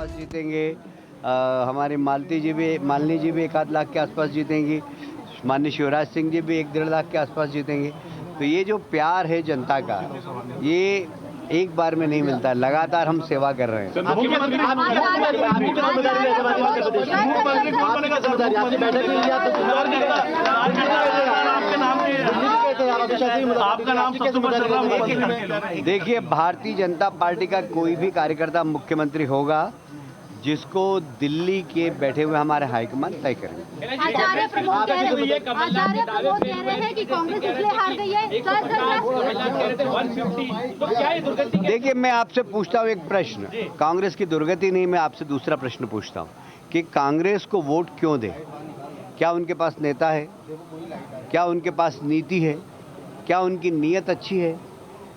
आसपास जीतेंगे। हमारी मालिनी जी भी 1-8 लाख के आसपास जीतेंगी। माननीय शिवराज सिंह जी भी 1-1.5 लाख के आसपास जीतेंगे। तो ये जो प्यार है जनता का, ये एक बार में नहीं मिलता है। लगातार हम सेवा कर रहे हैं। देखिए, भारतीय जनता पार्टी का कोई भी कार्यकर्ता मुख्यमंत्री होगा जिसको दिल्ली के बैठे हुए हमारे हाईकमान तय करेंगे। आचार्य प्रमोद कह रहे हैं कि कांग्रेस इसलिए हार गई है। देखिए, मैं आपसे पूछता हूँ एक प्रश्न, कांग्रेस की दुर्गति नहीं, मैं आपसे दूसरा प्रश्न पूछता हूँ कि कांग्रेस को वोट क्यों दे? क्या उनके पास नेता है? क्या उनके पास नीति है? क्या उनकी नीयत अच्छी है?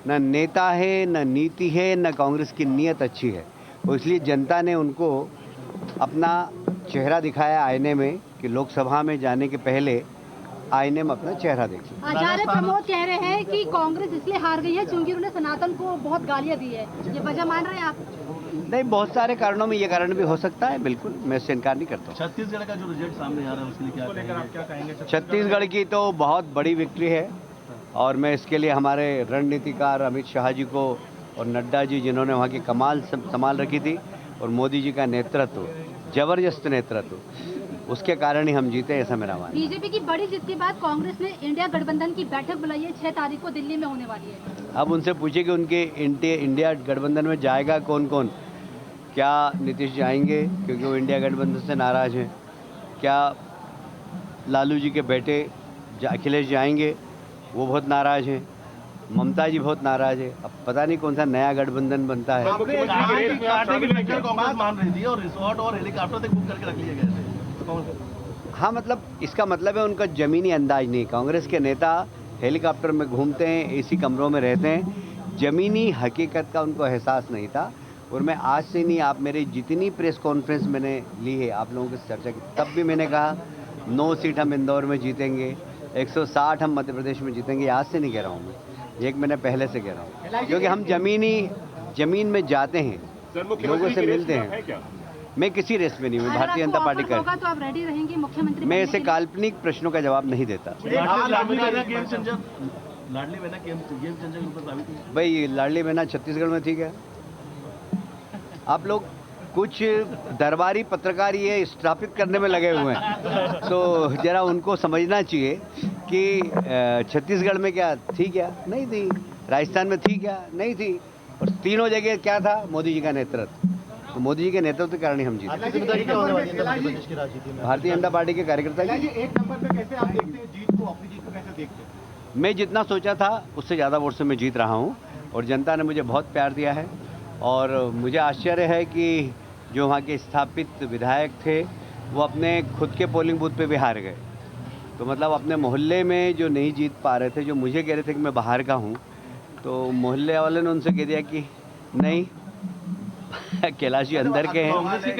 न नेता है, न नीति है, न कांग्रेस की नीयत अच्छी है। तो इसलिए जनता ने उनको अपना चेहरा दिखाया आईने में कि लोकसभा में जाने के पहले आईने में अपना चेहरा देखिए। आचार्य प्रमोद कह रहे हैं कि कांग्रेस इसलिए हार गई है क्योंकि उन्होंने सनातन को बहुत गालियां दी है। ये वजह मान रहे हैं आप? नहीं, बहुत सारे कारणों में ये कारण भी हो सकता है, बिल्कुल, मैं इससे इनकार नहीं करता। छत्तीसगढ़ का जो रिजल्ट सामने आ रहा है उसके लिए क्या कहेंगे? छत्तीसगढ़ की तो बहुत बड़ी विक्ट्री है और मैं इसके लिए हमारे रणनीतिकार अमित शाह जी को और नड्डा जी, जिन्होंने वहाँ की कमाल संभाल रखी थी, और मोदी जी का नेतृत्व, जबरदस्त नेतृत्व, उसके कारण ही हम जीते, ऐसा मेरा मानना। बीजेपी की बड़ी जीत के बाद कांग्रेस ने इंडिया गठबंधन की बैठक बुलाई है, 6 तारीख को दिल्ली में होने वाली है। अब उनसे पूछिए कि उनके इंडिया गठबंधन में जाएगा कौन कौन। क्या नीतीश जाएंगे क्योंकि वो इंडिया गठबंधन से नाराज हैं? क्या लालू जी के बेटे अखिलेश जाएंगे? वो बहुत नाराज हैं। ममता जी बहुत नाराज है। अब पता नहीं कौन सा नया गठबंधन बनता है। कांग्रेस मान रही थी और रिसोर्ट और हेलीकॉप्टर तक बुक करके रख लिए गए थे। हाँ, मतलब इसका मतलब है उनका जमीनी अंदाज नहीं। कांग्रेस के नेता हेलीकॉप्टर में घूमते हैं, एसी कमरों में रहते हैं, जमीनी हकीकत का उनको एहसास नहीं था। और मैं आज से नहीं, आप मेरी जितनी प्रेस कॉन्फ्रेंस मैंने ली है आप लोगों से चर्चा की, तब भी मैंने कहा 9 सीट हम इंदौर में जीतेंगे, 160 हम मध्य प्रदेश में जीतेंगे। आज से नहीं कह रहा हूँ मैं, एक महीने पहले से कह रहा हूँ, क्योंकि हम जमीन में जाते हैं, लोगों से मिलते हैं। मैं किसी रेस में नहीं हूँ, भारतीय जनता पार्टी का। तो आप रेडी रहेंगे मुख्यमंत्री? मैं ऐसे काल्पनिक प्रश्नों का जवाब नहीं देता। भाई, लाडली बहना छत्तीसगढ़ में ठीक है। आप लोग कुछ दरबारी पत्रकार ये स्थापित करने में लगे हुए हैं, तो जरा उनको समझना चाहिए कि छत्तीसगढ़ में क्या थी, क्या नहीं थी, राजस्थान में थी, क्या नहीं थी, और तीनों जगह क्या था, मोदी जी का नेतृत्व। तो मोदी जी के नेतृत्व के कारण ही हम जीते। भारतीय जनता पार्टी के कार्यकर्ता एक नंबर पे कैसे आप देखते हैं जीत को, अपनी जीत को कैसे देखते हैं? मैं जितना सोचा था उससे ज़्यादा वोट से मैं जीत रहा हूँ, और जनता ने मुझे बहुत प्यार दिया है। और मुझे आश्चर्य है कि जो वहाँ के स्थापित विधायक थे वो अपने खुद के पोलिंग बूथ पे भी हार गए। तो मतलब अपने मोहल्ले में जो नहीं जीत पा रहे थे, जो मुझे कह रहे थे कि मैं बाहर का हूँ, तो मोहल्ले वाले ने उनसे कह दिया कि नहीं, कैलाश जी अंदर के हैं,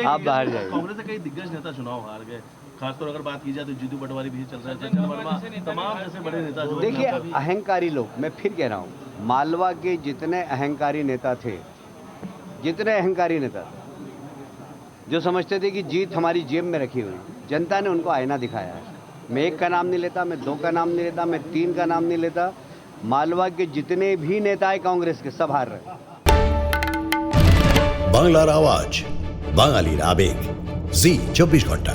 आप बाहर जाइए। कांग्रेस के कई दिग्गज नेता चुनाव हार गए, खासतौर अगर बात की जाए तो जीतू पटवारी भी चल रहा है, चंचल वर्मा, तमाम ऐसे बड़े नेता। देखिए, अहंकारी लोग, मैं फिर कह रहा हूँ, मालवा के जितने अहंकारी नेता थे, जो समझते थे कि जीत हमारी जेब में रखी हुई, जनता ने उनको आईना दिखाया है। मैं 1 का नाम नहीं लेता, मैं 2 का नाम नहीं लेता, मैं 3 का नाम नहीं लेता। मालवा के जितने भी नेता है कांग्रेस के, सब हार रहे। বাংলার আওয়াজ, বাঙালির আবেগ, জি 24 ঘন্টা।